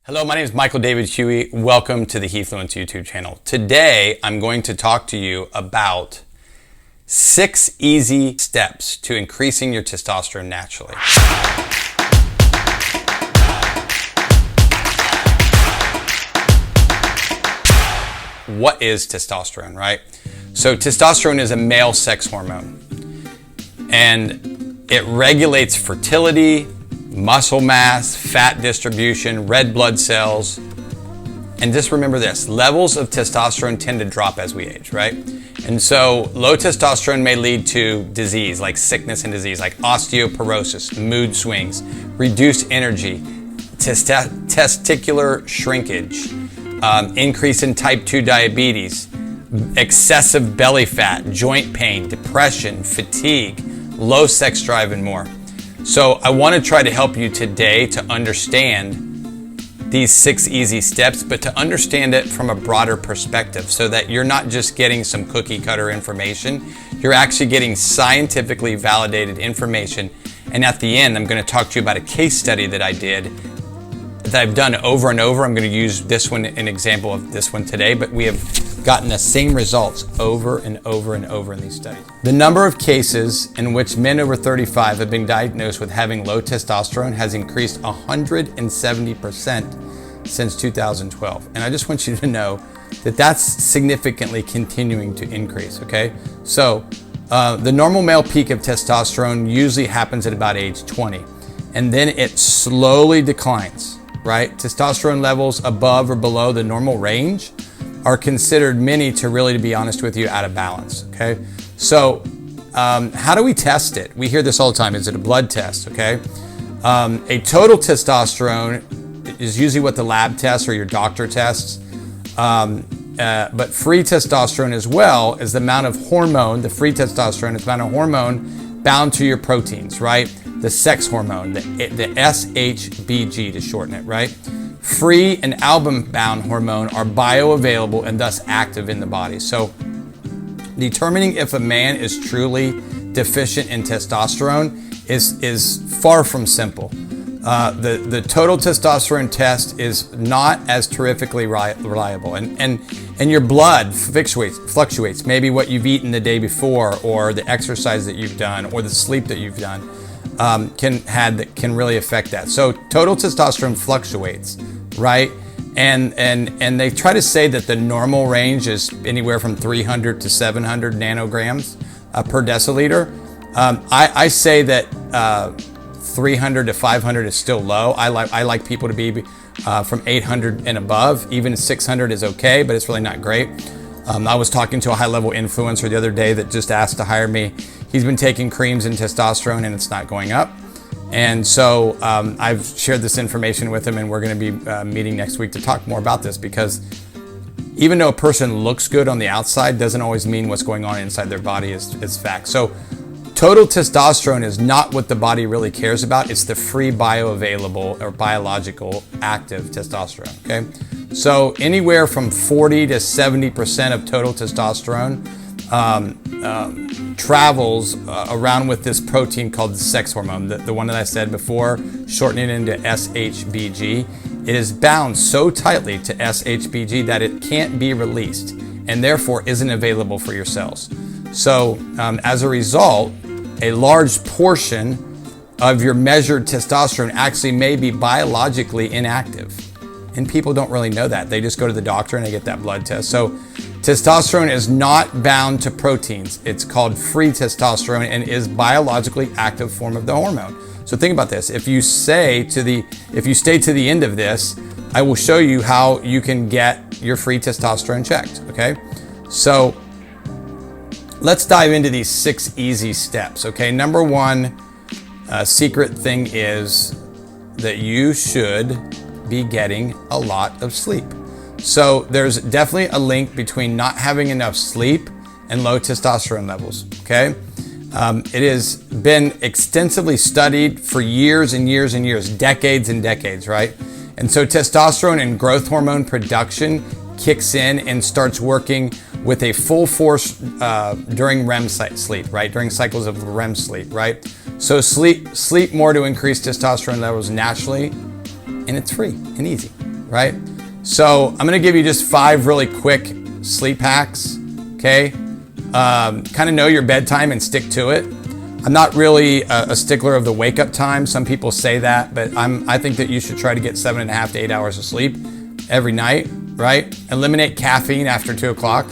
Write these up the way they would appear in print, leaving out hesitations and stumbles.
Hello, my name is Michael David Huey. Welcome to the He-Fluence YouTube channel. Today, I'm going to talk to you about 6 easy steps to increasing your testosterone naturally. What is testosterone, right? So testosterone is a male sex hormone, and it regulates fertility, muscle mass, fat distribution, red blood cells. And just remember this, levels of testosterone tend to drop as we age, right? And so low testosterone may lead to disease, like sickness and disease, like osteoporosis, mood swings, reduced energy, testicular shrinkage, increase in type 2 diabetes, excessive belly fat, joint pain, depression, fatigue, low sex drive, and more. So I want to try to help you today to understand these 6 easy steps, but to understand it from a broader perspective so that you're not just getting some cookie cutter information, you're actually getting scientifically validated information. And at the end, I'm going to talk to you about a case study that I did, that I've done over and over. I'm going to use this one, an example of this one today, but we have gotten the same results over and over and over in these studies. The number of cases in which men over 35 have been diagnosed with having low testosterone has increased 170% since 2012. And I just want you to know that that's significantly continuing to increase, okay? So the normal male peak of testosterone usually happens at about age 20, and then it slowly declines, right? Testosterone levels above or below the normal range are considered to really, to be honest with you, out of balance, okay? So how do we test it? We hear this all the time. Is it a blood test, okay? A total testosterone is usually what the lab tests or your doctor tests. But free testosterone as well is the amount of hormone, the free testosterone is the amount of hormone bound to your proteins, right? The sex hormone, the SHBG to shorten it, right? Free and album-bound hormone are bioavailable and thus active in the body. So determining if a man is truly deficient in testosterone is far from simple. The total testosterone test is not as terrifically reliable, and your blood fluctuates. Maybe what you've eaten the day before, or the exercise that you've done, or the sleep that you've done can really affect that. So total testosterone fluctuates, right? And they try to say that the normal range is anywhere from 300 to 700 nanograms per deciliter. I say that 300 to 500 is still low. I like people to be from 800 and above. Even 600 is okay, but it's really not great. I was talking to a high-level influencer the other day that just asked to hire me. He's been taking creams and testosterone, and it's not going up. And so I've shared this information with him, and we're going to be meeting next week to talk more about this, because even though a person looks good on the outside doesn't always mean what's going on inside their body is fact. So total testosterone is not what the body really cares about. It's the free bioavailable or biological active testosterone, okay? So anywhere from 40 to 70% of total testosterone travels around with this protein called the sex hormone, the one that I said before, shortening it into SHBG. It is bound so tightly to SHBG that it can't be released, and therefore isn't available for your cells. So as a result, a large portion of your measured testosterone actually may be biologically inactive. And people don't really know that. They just go to the doctor and they get that blood test. So testosterone is not bound to proteins. It's called free testosterone and is biologically active form of the hormone. So think about this. If you stay to the end of this, I will show you how you can get your free testosterone checked, okay? So let's dive into these 6 easy steps, okay? Number 1, secret thing is that you should be getting a lot of sleep. So there's definitely a link between not having enough sleep and low testosterone levels, okay? It has been extensively studied for years and years and years, decades and decades, right? And so testosterone and growth hormone production kicks in and starts working with a full force during REM sleep, right? During cycles of REM sleep, right? So sleep more to increase testosterone levels naturally, and it's free and easy. right? So I'm gonna give you just 5 really quick sleep hacks, okay? Kind of know your bedtime and stick to it. I'm not really a stickler of the wake up time. Some people say that, but I think that you should try to get 7.5 to 8 hours of sleep every night, right? Eliminate caffeine after 2 o'clock.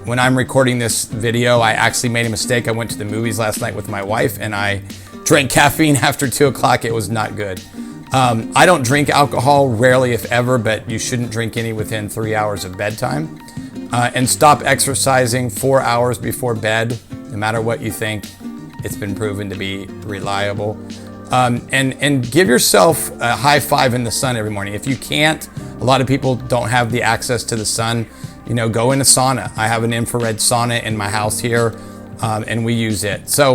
When I'm recording this video, I actually made a mistake. I went to the movies last night with my wife and I drank caffeine after 2 o'clock. It was not good. I don't drink alcohol, rarely if ever, but you shouldn't drink any within 3 hours of bedtime. And stop exercising 4 hours before bed, no matter what you think. It's been proven to be reliable. And give yourself a high five in the sun every morning. If you can't, a lot of people don't have the access to the sun, you know, go in a sauna. I have an infrared sauna in my house here, and we use it. So,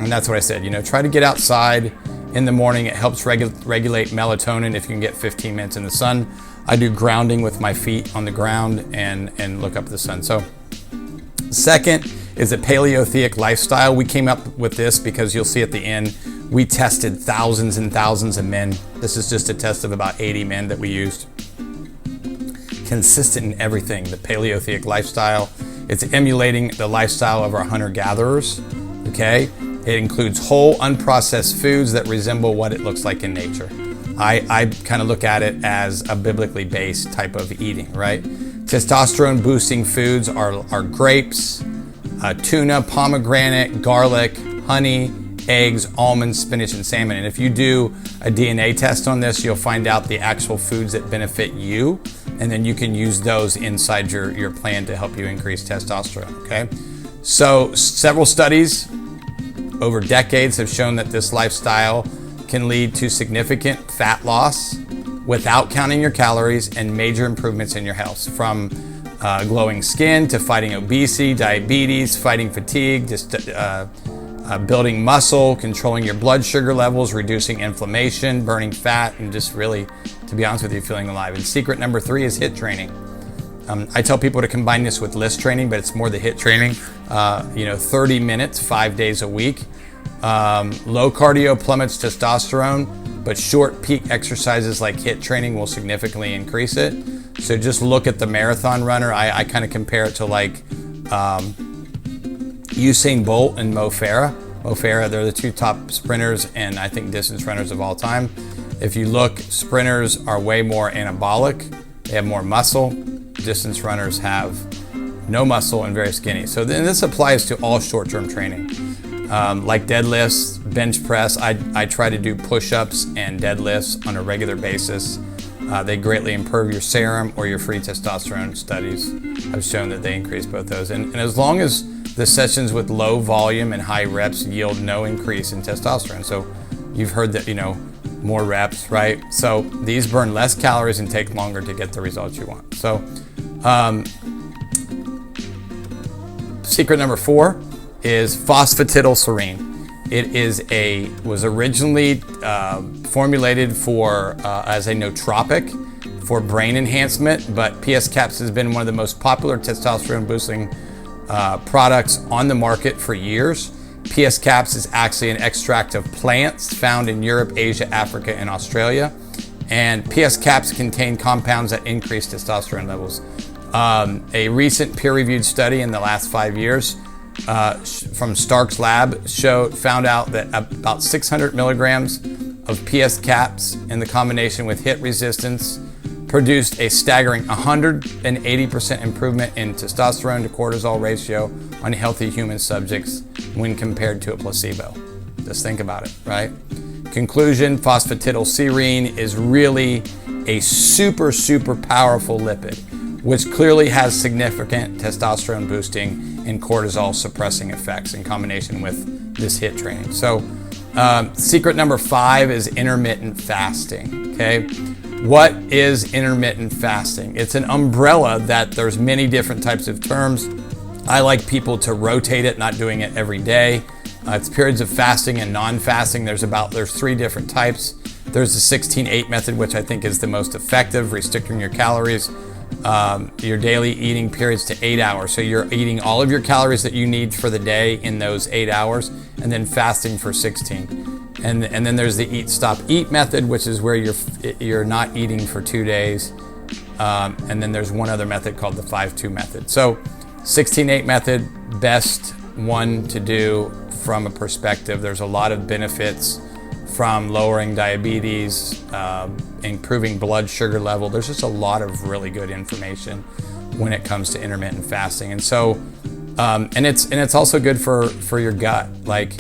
and that's what I said, you know, try to get outside in the morning. It helps regulate melatonin if you can get 15 minutes in the sun. I do grounding with my feet on the ground and look up at the sun. So, second is a Paleo lifestyle. We came up with this because you'll see at the end, we tested thousands and thousands of men. This is just a test of about 80 men that we used. Consistent in everything, the Paleo lifestyle. It's emulating the lifestyle of our hunter-gatherers, okay? It includes whole, unprocessed foods that resemble what it looks like in nature. I kind of look at it as a biblically based type of eating, right? Testosterone boosting foods are grapes, tuna, pomegranate, garlic, honey, eggs, almonds, spinach, and salmon. And if you do a DNA test on this, you'll find out the actual foods that benefit you, and then you can use those inside your plan to help you increase testosterone, okay? So several studies over decades have shown that this lifestyle can lead to significant fat loss without counting your calories and major improvements in your health, from glowing skin to fighting obesity, diabetes, fighting fatigue, building muscle, controlling your blood sugar levels, reducing inflammation, burning fat, and just really, to be honest with you, feeling alive. And secret number 3 is HIIT training. I tell people to combine this with list training, but it's more the HIIT training. 30 minutes, 5 days a week. Low cardio plummets testosterone, but short peak exercises like HIIT training will significantly increase it. So just look at the marathon runner. I kind of compare it to like Usain Bolt and Mo Farah. Mo Farah, they're the 2 top sprinters and I think distance runners of all time. If you look, sprinters are way more anabolic. They have more muscle. Distance runners have no muscle and very skinny. So then this applies to all short-term training. Like deadlifts, bench press. I try to do push-ups and deadlifts on a regular basis. They greatly improve your serum or your free testosterone. Studies have shown that they increase both those. And as long as the sessions with low volume and high reps yield no increase in testosterone. So you've heard that, more reps, right? So these burn less calories and take longer to get the results you want. So secret number 4 is phosphatidylserine. It was originally formulated for as a nootropic for brain enhancement, but PS Caps has been one of the most popular testosterone boosting products on the market for years. PS Caps is actually an extract of plants found in Europe, Asia, Africa, and Australia. And PS Caps contain compounds that increase testosterone levels. A recent peer-reviewed study in the last 5 years from Stark's lab found out that about 600 milligrams of PS Caps in the combination with HIIT resistance produced a staggering 180% improvement in testosterone to cortisol ratio on healthy human subjects when compared to a placebo. Just think about it, right? Conclusion, phosphatidylserine is really a super, super powerful lipid, which clearly has significant testosterone boosting and cortisol suppressing effects in combination with this HIIT training. So secret number 5 is intermittent fasting, okay? What is intermittent fasting? It's an umbrella that there's many different types of terms. I like people to rotate it, not doing it every day. It's periods of fasting and non-fasting. There's 3 different types. There's the 16-8 method, which I think is the most effective, restricting your calories, your daily eating periods to 8 hours. So you're eating all of your calories that you need for the day in those 8 hours, and then fasting for 16. And then there's the eat, stop, eat method, which is where you're not eating for 2 days. And then there's one other method called the 5-2 method. So 16-8 method, best one to do from a perspective. There's a lot of benefits from lowering diabetes, improving blood sugar level. There's just a lot of really good information when it comes to intermittent fasting. And so, and it's also good for your gut. Like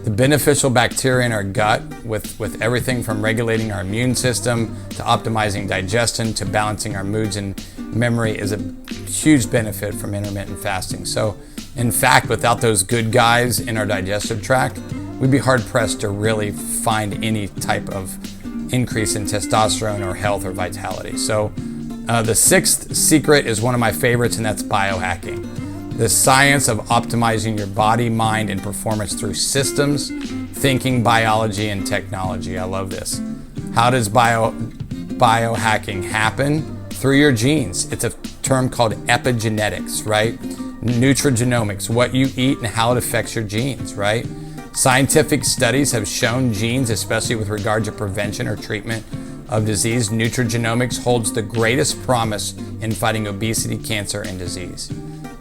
the beneficial bacteria in our gut with everything from regulating our immune system to optimizing digestion to balancing our moods and memory is a huge benefit from intermittent fasting. So in fact, without those good guys in our digestive tract, we'd be hard pressed to really find any type of increase in testosterone or health or vitality. So the sixth secret is one of my favorites, and that's biohacking. The science of optimizing your body, mind, and performance through systems, thinking, biology, and technology. I love this. How does biohacking happen? Through your genes. It's a term called epigenetics, right? Nutrigenomics, what you eat and how it affects your genes, right? Scientific studies have shown genes, especially with regard to prevention or treatment of disease. Nutrigenomics holds the greatest promise in fighting obesity, cancer, and disease.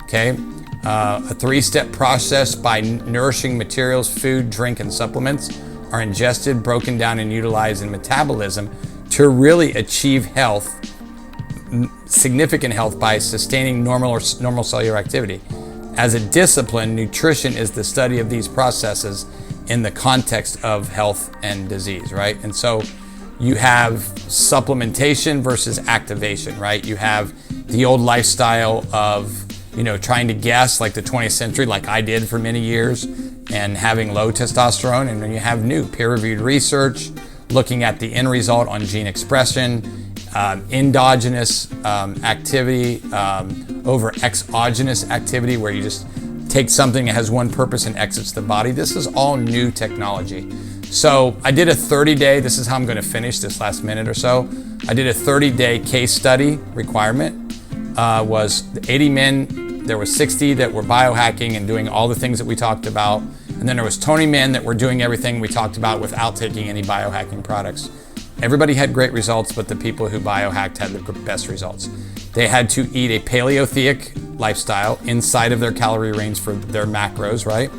Okay, a 3-step process by nourishing materials, food, drink, and supplements are ingested, broken down, and utilized in metabolism to really achieve health, significant health by sustaining normal cellular activity. As a discipline, nutrition is the study of these processes in the context of health and disease, right? And so you have supplementation versus activation, right? You have the old lifestyle of, trying to guess like the 20th century, like I did for many years, and having low testosterone. And then you have new peer-reviewed research looking at the end result on gene expression, endogenous activity over exogenous activity, where you just take something that has one purpose and exits the body. This is all new technology. So I did a 30-day, this is how I'm going to finish this last minute or so. I did a 30-day case study requirement. Was 80 men, there were 60 that were biohacking and doing all the things that we talked about. And then there was 20 men that were doing everything we talked about without taking any biohacking products. Everybody had great results, but the people who biohacked had the best results. They had to eat a paleothetic lifestyle inside of their calorie range for their macros, right?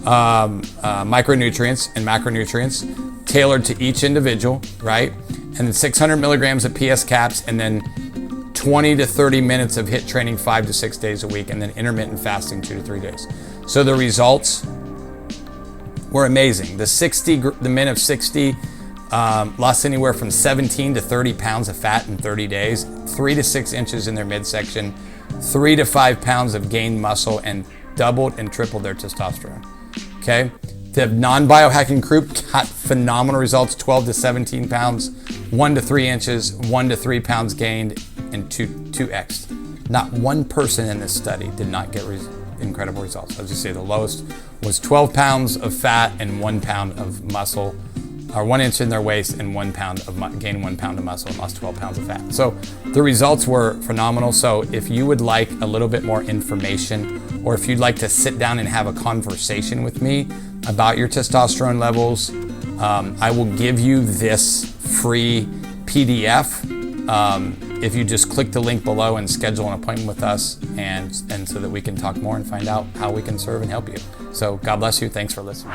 Micronutrients and macronutrients tailored to each individual, right? And then 600 milligrams of PS caps, and then 20 to 30 minutes of HIIT training 5 to 6 days a week, and then intermittent fasting 2 to 3 days. So the results were amazing. The men of 60 lost anywhere from 17 to 30 pounds of fat in 30 days, 3 to 6 inches in their midsection, 3 to 5 pounds of gained muscle, and doubled and tripled their testosterone. Okay. The non-biohacking group got phenomenal results: 12 to 17 pounds, 1 to 3 inches, 1 to 3 pounds gained, and 2x. Not one person in this study did not get incredible results. As you say, the lowest was 12 pounds of fat and 1 pound of muscle, or 1 inch in their waist and 1 pound of gained 1 pound of muscle and lost 12 pounds of fat. So the results were phenomenal. So if you would like a little bit more information, or if you'd like to sit down and have a conversation with me about your testosterone levels, I will give you this free PDF if you just click the link below and schedule an appointment with us, and so that we can talk more and find out how we can serve and help you. So God bless you. Thanks for listening.